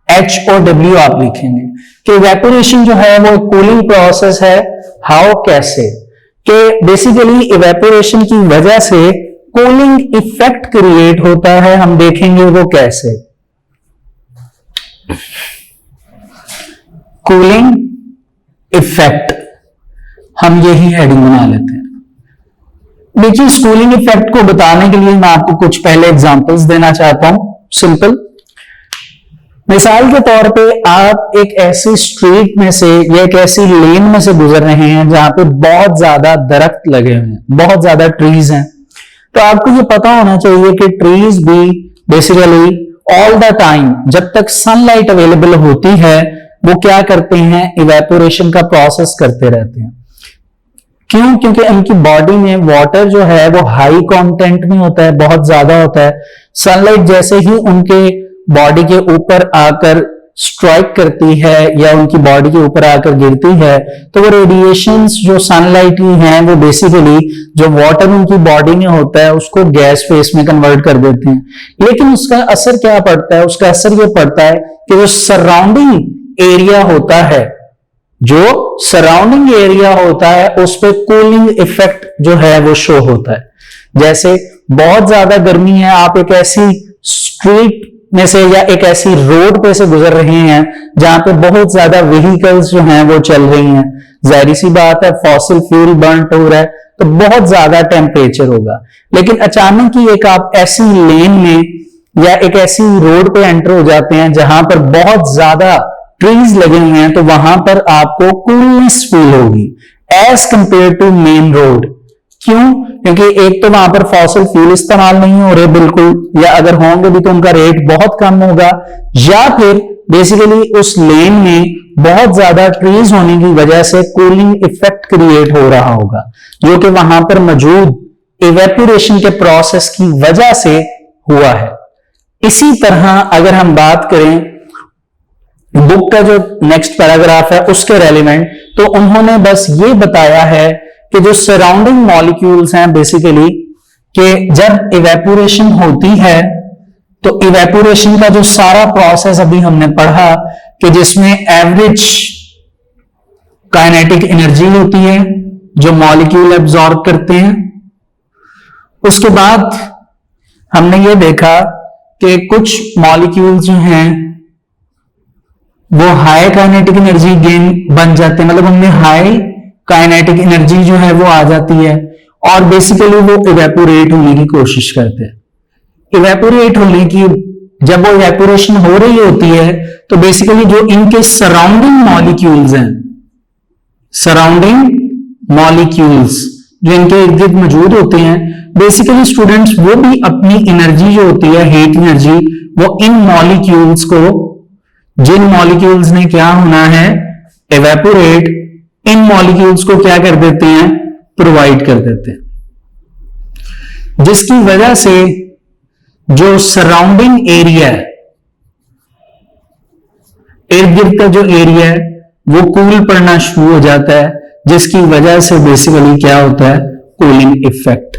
HOW आप लिखेंगे कि इवेपोरेशन जो है वो कूलिंग प्रोसेस है। हाउ कैसे, कि बेसिकली इवेपोरेशन की वजह से कूलिंग इफेक्ट क्रिएट होता है। हम देखेंगे वो कैसे। कूलिंग इफेक्ट, हम यही हेडिंग बना लेते हैं। देखिए, इस कूलिंग इफेक्ट को बताने के लिए मैं आपको कुछ पहले एग्जांपल्स देना चाहता हूं। सिंपल मिसाल के तौर पे आप एक ऐसी स्ट्रीट में से या एक ऐसी लेन में से गुजर रहे हैं जहां पे बहुत ज्यादा दरख्त लगे हुए हैं, बहुत ज्यादा ट्रीज हैं। तो आपको ये पता होना चाहिए कि ट्रीज भी बेसिकली ऑल द टाइम जब तक सनलाइट अवेलेबल होती है वो क्या करते हैं, इवेपोरेशन का प्रोसेस करते रहते हैं। क्यों? क्योंकि उनकी बॉडी में वाटर जो है वो हाई कंटेंट में होता है, बहुत ज्यादा होता है। सनलाइट जैसे ही उनके बॉडी के ऊपर आकर स्ट्राइक करती है या उनकी बॉडी के ऊपर आकर गिरती है तो वो रेडिएशंस जो सनलाइट की हैं वो बेसिकली जो वाटर उनकी बॉडी में होता है उसको गैस फेस में कन्वर्ट कर देते हैं। लेकिन उसका असर क्या पड़ता है? उसका असर ये पड़ता है कि जो सराउंडिंग एरिया होता है, जो सराउंडिंग एरिया होता है उस पर कूलिंग इफेक्ट जो है वो शो होता है। जैसे बहुत ज्यादा गर्मी है, आप एक ऐसी स्ट्रीट में से या एक ऐसी रोड पे से गुजर रहे हैं जहां पे बहुत ज्यादा व्हीकल्स जो हैं वो चल रही हैं, जाहिर सी बात है फॉसिल फ्यूल बर्न हो रहा है तो बहुत ज्यादा टेम्परेचर होगा। लेकिन अचानक ही एक आप ऐसी लेन में या एक ऐसी रोड पे एंटर हो जाते हैं जहां पर बहुत ज्यादा ट्रीज लगे हुए हैं तो वहां पर आपको कूलनेस फील होगी as compare to main road. क्यों? क्योंकि एक तो वहां पर फॉसिल फ्यूल इस्तेमाल नहीं हो रहे बिल्कुल, या अगर होंगे भी तो उनका रेट बहुत कम होगा, या फिर बेसिकली उस लेन में बहुत ज्यादा ट्रीज होने की वजह से कूलिंग इफेक्ट क्रिएट हो रहा होगा जो कि वहां पर मौजूद इवेपोरेशन के प्रोसेस की वजह से हुआ है। इसी तरह अगर हम बात करें बुक का जो नेक्स्ट पैराग्राफ है उसके रेलिवेंट, तो उन्होंने बस ये बताया है कि जो सराउंडिंग मॉलिक्यूल्स हैं बेसिकली कि जब इवेपोरेशन होती है तो इवेपोरेशन का जो सारा प्रोसेस अभी हमने पढ़ा कि जिसमें एवरेज काइनेटिक एनर्जी होती है जो मॉलिक्यूल एब्जॉर्ब करते हैं। उसके बाद हमने ये देखा कि कुछ मॉलिक्यूल्स जो हैं वो हाई काइनेटिक एनर्जी गेन बन जाते हैं, मतलब उनमें हाई काइनेटिक एनर्जी जो है वो आ जाती है और बेसिकली वो इवेपोरेट होने की कोशिश करते हैं। इवेपोरेट होने की जब वो इवेपोरेशन हो रही होती है तो बेसिकली जो इनके सराउंडिंग मॉलिक्यूल्स हैं, सराउंडिंग मॉलिक्यूल्स जो इनके इर्द गिर्द मौजूद होते हैं, बेसिकली स्टूडेंट्स वो भी अपनी एनर्जी जो होती है हीट एनर्जी वो इन मॉलिक्यूल्स को, जिन मॉलिक्यूल्स ने क्या होना है इवेपोरेट, इन मॉलिक्यूल्स को क्या कर देते हैं प्रोवाइड कर देते हैं, जिसकी वजह से जो सराउंडिंग एरिया है, इर्द गिर्द का जो एरिया है वो कूल पड़ना शुरू हो जाता है, जिसकी वजह से बेसिकली क्या होता है कूलिंग इफेक्ट।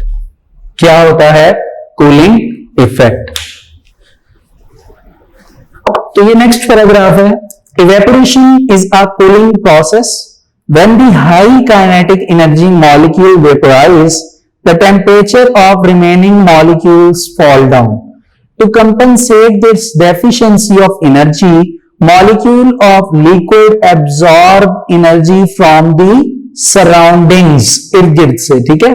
क्या होता है कूलिंग इफेक्ट। तो ये नेक्स्ट पैराग्राफ है, evaporation is a cooling process when the high kinetic energy molecule vaporize, the temperature of remaining molecules fall down. To compensate this deficiency of energy, molecule of liquid absorb energy from the surroundings, इर्द गिर्द से, ठीक है।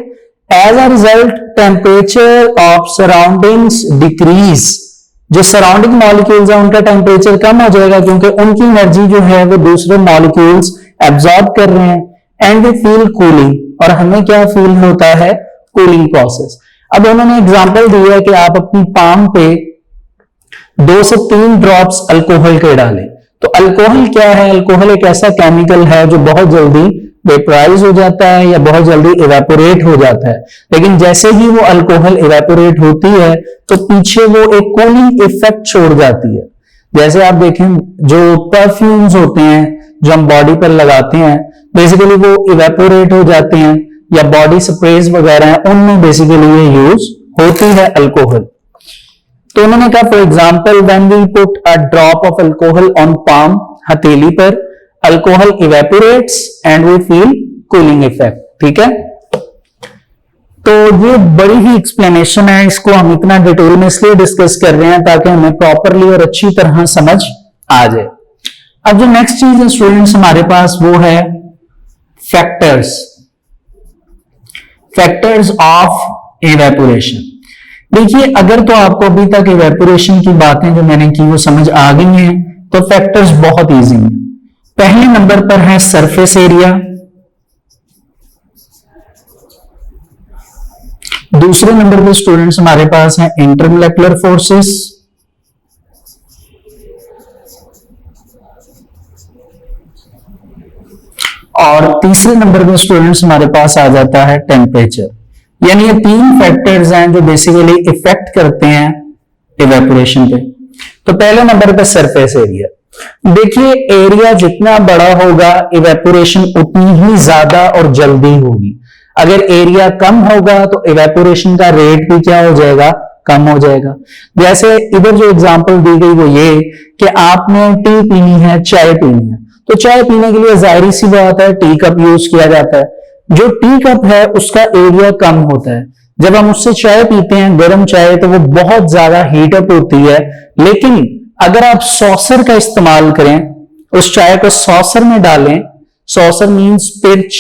As a result, temperature of surroundings decrease. जो सराउंडिंग मॉलिक्यूल्स है उनका टेम्परेचर कम हो जाएगा क्योंकि उनकी एनर्जी जो है वो दूसरे मॉलिक्यूल्स एब्जॉर्ब कर रहे हैं एंड वी फील कूलिंग, और हमें क्या फील होता है कूलिंग प्रोसेस। अब उन्होंने एग्जांपल दिया है कि आप अपनी पाम पे 2 से 3 ड्रॉप्स अल्कोहल के डालें। तो अल्कोहल क्या है? अल्कोहल एक ऐसा केमिकल है जो बहुत जल्दी वेपराइज हो जाता है या बहुत जल्दी इवेपोरेट हो जाता है, लेकिन जैसे ही वो अल्कोहल इवेपोरेट होती है तो पीछे वो एक कूलिंग इफेक्ट छोड़ जाती है। जैसे आप देखें जो परफ्यूम्स होते हैं जो हम बॉडी पर लगाते हैं बेसिकली वो इवेपोरेट हो जाते हैं, या बॉडी स्प्रेज वगैरह है उनमें बेसिकली ये यूज होती है अल्कोहल। तो उन्होंने कहा for example when we put a drop of alcohol on palm, हथेली पर, alcohol evaporates and we feel cooling effect. ठीक है, तो ये बड़ी ही एक्सप्लेनेशन है, इसको हम इतना डिटेल में इसलिए डिस्कस कर रहे हैं ताकि हमें प्रॉपरली और अच्छी तरह समझ आ जाए। अब जो नेक्स्ट चीज है स्टूडेंट्स हमारे पास वो है फैक्टर्स, फैक्टर्स ऑफ इवेपोरेशन। देखिए अगर तो आपको अभी तक इवेपोरेशन की बातें जो मैंने की वो समझ आ गई हैं तो फैक्टर्स बहुत इजी हैं। पहले नंबर पर है सरफेस एरिया, दूसरे नंबर पर स्टूडेंट्स हमारे पास है इंटरमोलेकुलर फोर्सेस, और तीसरे नंबर पर स्टूडेंट्स हमारे पास आ जाता है टेम्परेचर। यानी ये 3 फैक्टर्स हैं जो बेसिकली इफेक्ट करते हैं इवेपोरेशन पे। तो पहले नंबर पे सरफेस एरिया। देखिए एरिया जितना बड़ा होगा इवेपोरेशन उतनी ही ज्यादा और जल्दी होगी। अगर एरिया कम होगा तो इवेपोरेशन का रेट भी क्या हो जाएगा, कम हो जाएगा। जैसे इधर जो एग्जांपल दी गई वो ये कि आपने टी पीनी है, चाय पीनी है, तो चाय पीने के लिए जाहिर सी बात है टी कप यूज किया जाता है। जो टी कप है उसका एरिया कम होता है। जब हम उससे चाय पीते हैं गर्म चाय, तो वो बहुत ज्यादा हीटअप होती है। लेकिन अगर आप सॉसर का इस्तेमाल करें, उस चाय को सॉसर में डालें, सॉसर मींस पिंच,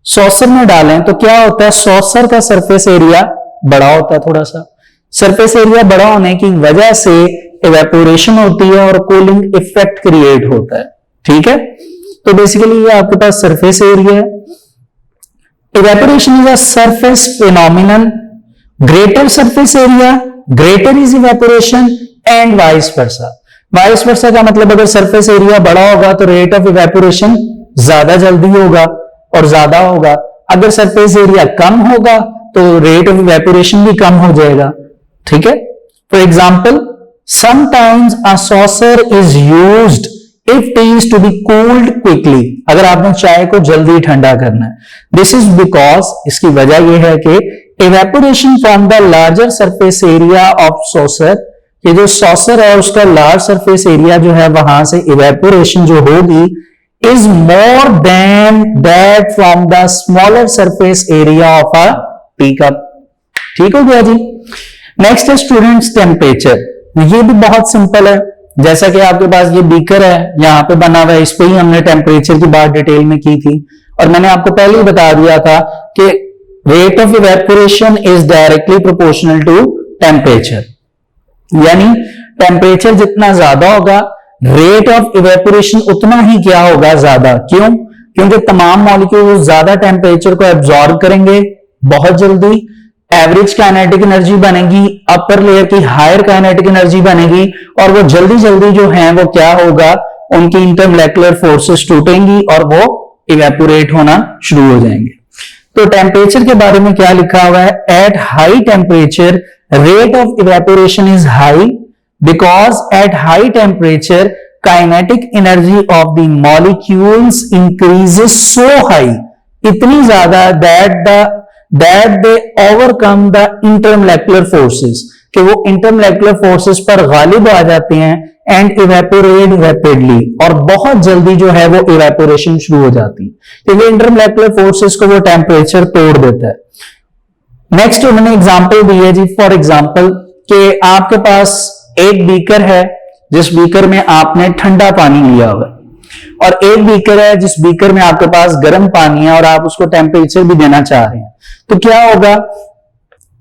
सॉसर में डालें तो क्या होता है, सॉसर का सरफेस एरिया बड़ा होता है। थोड़ा सा सरफेस एरिया बड़ा होने की वजह से इवेपोरेशन होती है और कूलिंग इफेक्ट क्रिएट होता है। ठीक है, तो बेसिकली ये आपके पास सरफेस एरिया है। Evaporation is a surface phenomenon, greater surface area greater is evaporation and vice versa. Vice versa का मतलब अगर सरफेस एरिया बड़ा होगा तो रेट ऑफ इवेपोरेशन ज्यादा जल्दी होगा और ज्यादा होगा। अगर सरफेस एरिया कम होगा तो रेट ऑफ इवेपोरेशन भी कम हो जाएगा। ठीक है, for example sometimes a saucer is used if tea is to be cooled quickly. अगर आपने चाय को जल्दी ठंडा करना है, दिस इज बिकॉज, इसकी वजह यह है कि evaporation from the larger surface area of saucer, ये जो सॉसर है उसका लार्ज सरफेस एरिया जो है वहां से इवेपोरेशन जो होगी is more than that from the smaller surface area of a tea cup. ठीक हो गया जी। नेक्स्ट है स्टूडेंट्स टेम्परेचर। ये भी बहुत सिंपल है। जैसा कि आपके पास ये बीकर है यहां पे बना हुआ है, इस पे ही हमने टेम्परेचर की बात डिटेल में की थी और मैंने आपको पहले ही बता दिया था कि rate of evaporation is directly proportional to temperature, यानी टेम्परेचर जितना ज्यादा होगा रेट ऑफ इवेपोरेशन उतना ही क्या होगा, ज्यादा। क्यों? क्योंकि तमाम मॉलिक्यूल ज्यादा टेम्परेचर को एब्जॉर्ब करेंगे बहुत जल्दी, एवरेज काइनेटिक एनर्जी बनेगी, अपर लेयर की हायर काइनेटिक एनर्जी बनेगी और वो जल्दी जल्दी जो है वो क्या होगा, उनकी इंटरमोलेकुलर फोर्सेस टूटेंगी और वो इवेपोरेट होना शुरू हो जाएंगे। तो टेम्परेचर के बारे में क्या लिखा हुआ है, at high temperature rate of evaporation is high because at high temperature kinetic energy of the molecules increases so high, इतनी ज्यादा that they overcome the intermolecular forces, कि वो intermolecular forces पर गालिब आ जाते हैं and evaporate rapidly, और बहुत जल्दी जो है वो evaporation शुरू हो जाती है क्योंकि intermolecular forces को वो टेम्परेचर तोड़ देता है। नेक्स्ट उन्होंने एग्जांपल दी है जी, फॉर एग्जांपल कि आपके पास एक बीकर है जिस बीकर में आपने ठंडा पानी लिया हुआ है और एक बीकर है जिस बीकर में आपके पास गर्म पानी है और आप उसको टेम्परेचर भी देना चाह रहे हैं। तो क्या होगा,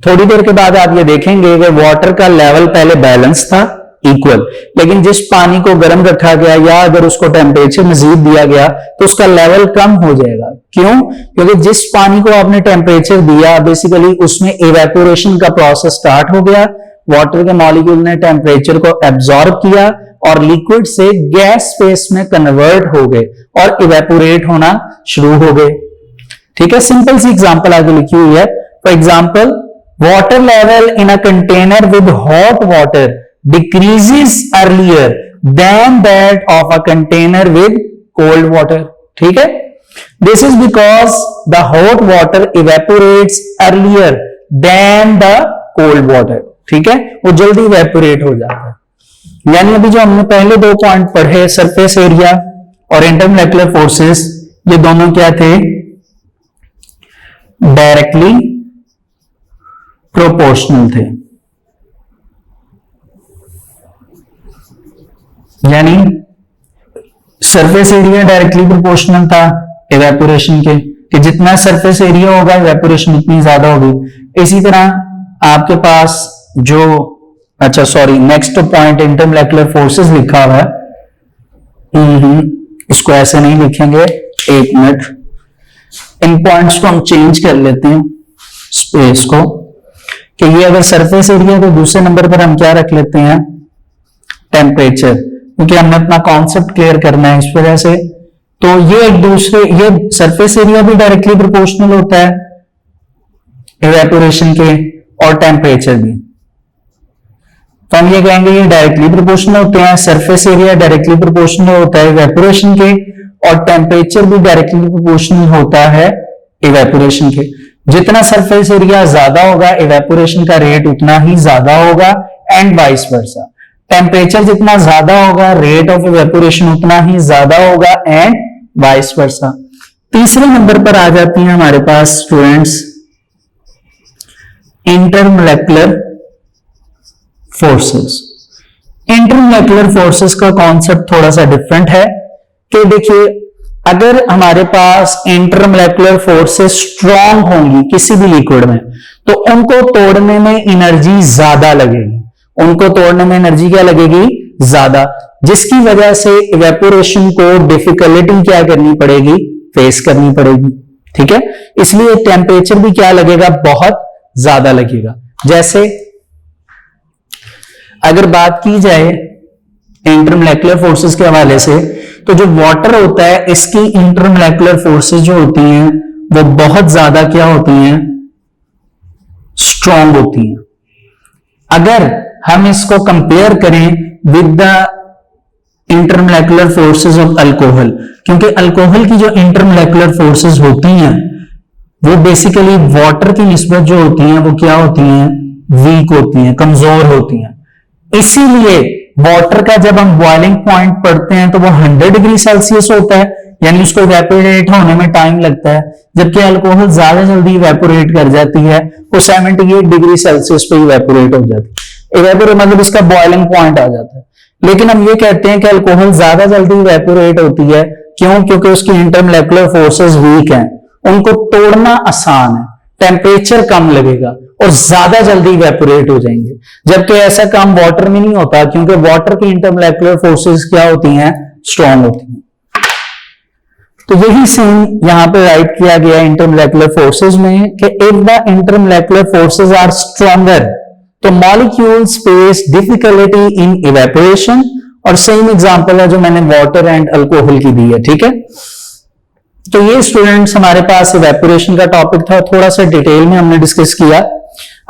थोड़ी देर के बाद आप ये देखेंगे कि वाटर का लेवल पहले बैलेंस था, इक्वल, लेकिन जिस पानी को गर्म रखा गया या अगर उसको टेम्परेचर मजीद दिया गया तो उसका लेवल कम हो जाएगा। क्यों? क्योंकि जिस पानी को आपने टेम्परेचर दिया बेसिकली उसमें इवेपोरेशन का प्रोसेस स्टार्ट हो गया, वाटर के मॉलिक्यूल ने टेम्परेचर को एब्जॉर्ब किया और लिक्विड से गैस फेस में कन्वर्ट हो गए और इवेपोरेट होना शुरू हो गए। ठीक है, सिंपल सी एग्जांपल आगे लिखी हुई है। For example water level in a container with hot water decreases earlier than that of a container with cold water. ठीक है, this is because the hot water evaporates earlier than the cold water. ठीक है, वो जल्दी इवेपोरेट हो जाता है। यानी अभी जो हमने पहले दो पॉइंट पढ़े, सरफेस एरिया और इंटरमोलेकुलर फोर्सेस, ये दोनों क्या थे, डायरेक्टली प्रोपोर्शनल थे। यानी सरफेस एरिया डायरेक्टली प्रोपोर्शनल था इवेपोरेशन के, कि जितना सरफेस एरिया होगा इवेपोरेशन उतनी ज्यादा होगी। इसी तरह आपके पास जो, अच्छा सॉरी, नेक्स्ट पॉइंट इंटरमोलेकुलर फोर्सेस लिखा हुआ है, इसको ऐसे नहीं लिखेंगे, एक मिनट, इन पॉइंट्स को हम चेंज कर लेते हैं स्पेस को, कि ये अगर सरफेस एरिया तो दूसरे नंबर पर हम क्या रख लेते हैं, टेम्परेचर, क्योंकि हमने अपना कॉन्सेप्ट क्लियर करना है इस वजह से। तो ये एक दूसरे, ये सरफेस एरिया भी डायरेक्टली प्रोपोर्शनल होता है इवेपोरेशन के और टेम्परेचर भी। तो हम ये कहेंगे ये डायरेक्टली प्रोपोर्शनल होते हैं, सरफेस एरिया डायरेक्टली प्रोपोर्शनल होता है इवेपोरेशन के, और टेम्परेचर भी डायरेक्टली प्रोपोर्शनल होता है इवेपोरेशन के। जितना सरफेस एरिया ज्यादा होगा इवेपोरेशन का रेट उतना ही ज्यादा होगा, एंड वाइस वर्सा। टेम्परेचर जितना ज्यादा होगा रेट ऑफ इवेपोरेशन उतना ही ज्यादा होगा, एंड वाइस वर्सा। तीसरे नंबर पर आ जाती है हमारे पास स्टूडेंट्स इंटरमोलेकुलर फोर्सेस। इंटरमोलेकुलर फोर्सेस का कॉन्सेप्ट थोड़ा सा डिफरेंट है कि देखिए, अगर हमारे पास इंटरमोलेकुलर फोर्सेस स्ट्रांग होंगी किसी भी लिक्विड में, तो उनको तोड़ने में एनर्जी ज्यादा लगेगी, उनको तोड़ने में एनर्जी क्या लगेगी, ज्यादा, जिसकी वजह से इवेपोरेशन को डिफिकल्टी क्या करनी पड़ेगी, फेस करनी पड़ेगी। ठीक है, इसलिए टेम्परेचर भी क्या लगेगा, बहुत ज्यादा लगेगा। जैसे अगर बात की जाए इंटरमोलेकुलर फोर्सेस के हवाले से, तो जो वाटर होता है इसकी इंटरमोलेकुलर फोर्सेस जो होती हैं वो बहुत ज्यादा क्या होती हैं, स्ट्रांग होती हैं। अगर हम इसको कंपेयर करें with the intermolecular forces of alcohol, क्योंकि अल्कोहल की जो इंटरमोलेकुलर फोर्सेस होती हैं वो बेसिकली वाटर की निस्बत जो होती हैं वो क्या होती हैं, वीक होती हैं, कमजोर होती हैं। इसीलिए वाटर का जब हम बॉइलिंग पॉइंट पढ़ते हैं तो वो 100 डिग्री सेल्सियस होता है, यानी उसको इवेपोरेट होने में टाइम लगता है, जबकि अल्कोहल ज्यादा जल्दी इवेपोरेट कर जाती है, वो 78 डिग्री सेल्सियस पे इवेपोरेट हो जाती है। इवेपोरेट मतलब इसका बॉइलिंग पॉइंट आ जाता है। लेकिन हम ये कहते हैं कि अल्कोहल ज्यादा जल्दी इवेपोरेट होती है, क्यों, क्योंकि उसकी इंटरमोलेकुलर फोर्सेस वीक हैं, उनको तोड़ना आसान है, टेम्परेचर कम लगेगा और ज्यादा जल्दी इवेपोरेट हो जाएंगे। जबकि ऐसा काम वाटर में नहीं होता, क्योंकि वाटर की इंटरमोलेकुलर फोर्सेस क्या होती हैं, स्ट्रांग होती हैं। तो यही सीन यहां पे राइट किया गया इंटरमोलेकुलर फोर्सेस में कि if the intermolecular forces are stronger तो molecules face difficulty in evaporation, और सेम एग्जांपल है जो मैंने वाटर एंड अल्कोहल की दी है। ठीक है, तो ये स्टूडेंट्स हमारे पास इवेपोरेशन का टॉपिक था, थोड़ा सा डिटेल में हमने डिस्कस किया।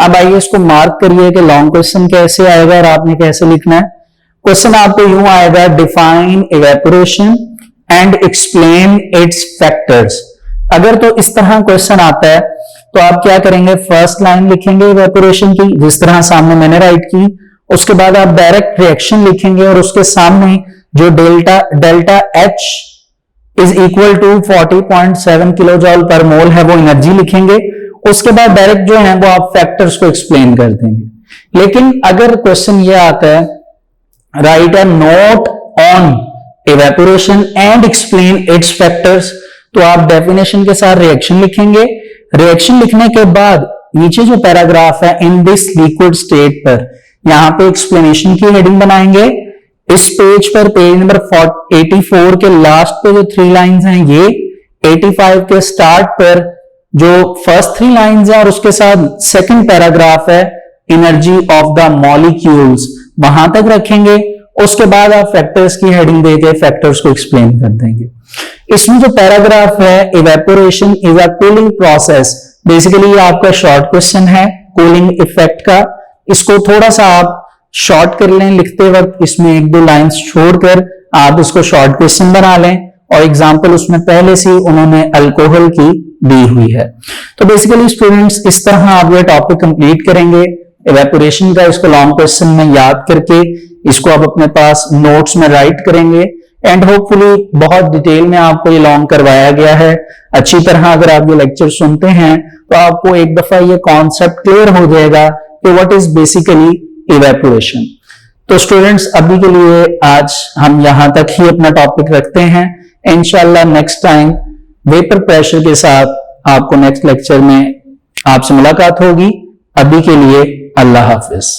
अब आइए इसको मार्क करिए कि लॉन्ग क्वेश्चन कैसे आएगा और आपने कैसे लिखना है। क्वेश्चन आपको यूं आएगा, define evaporation and explain it's factors. अगर तो इस तरह क्वेश्चन आता है तो आप क्या करेंगे, फर्स्ट लाइन लिखेंगे इवेपोरेशन की, जिस तरह सामने मैंने राइट की, उसके बाद आप डायरेक्ट रिएक्शन लिखेंगे और उसके सामने जो delta H is equal to 40.7 kilo joule per mole है वो एनर्जी लिखेंगे। उसके बाद डायरेक्ट जो है वो आप फैक्टर्स को एक्सप्लेन कर देंगे। लेकिन अगर क्वेश्चन ये आता है, right a note on evaporation and explain it's factors, तो आप डेफिनेशन के साथ रिएक्शन लिखेंगे। रिएक्शन लिखने के बाद नीचे जो पैराग्राफ है, इन दिस लिक्विड स्टेट पर, यहां पे एक्सप्लेनेशन की हेडिंग बनाएंगे। इस पेज पर, पेज नंबर 84 के लास्ट पे जो 3 लाइंस हैं ये, 85 के स्टार्ट पर जो फर्स्ट 3 लाइंस हैं और उसके साथ सेकंड पैराग्राफ है, एनर्जी ऑफ द मॉलिक्यूल्स, वहां तक रखेंगे। उसके बाद आप फैक्टर्स की हेडिंग देके फैक्टर्स को एक्सप्लेन कर देंगे। इसमें जो पैराग्राफ है, evaporation is a cooling process, basically ये आपका शॉर्ट क्वेश्चन है कूलिंग इफेक्ट का। इसको थोड़ा सा आप शॉर्ट कर लें लिखते वक्त, इसमें 1-2 लाइंस छोड़कर आप इसको शॉर्ट क्वेश्चन बना लें, और एग्जाम्पल उसमें पहले से उन्होंने अल्कोहल की दी हुई है। तो बेसिकली स्टूडेंट्स इस तरह आप ये टॉपिक कंप्लीट करेंगे इवेपोरेशन का। इसको लॉन्ग क्वेश्चन में याद करके इसको आप अपने पास नोट्स में राइट करेंगे, एंड होपफुली बहुत डिटेल में आपको ये लॉन्ग करवाया गया है। अच्छी तरह अगर आप ये लेक्चर सुनते हैं तो आपको एक दफा ये कॉन्सेप्ट क्लियर हो जाएगा कि व्हाट इज बेसिकली इवेपोरेशन। तो स्टूडेंट्स अभी के लिए आज हम यहां तक ही अपना टॉपिक रखते हैं। इंशाल्लाह नेक्स्ट टाइम वेपर प्रेशर के साथ आपको नेक्स्ट लेक्चर में आपसे मुलाकात होगी। अभी के लिए अल्लाह हाफिज।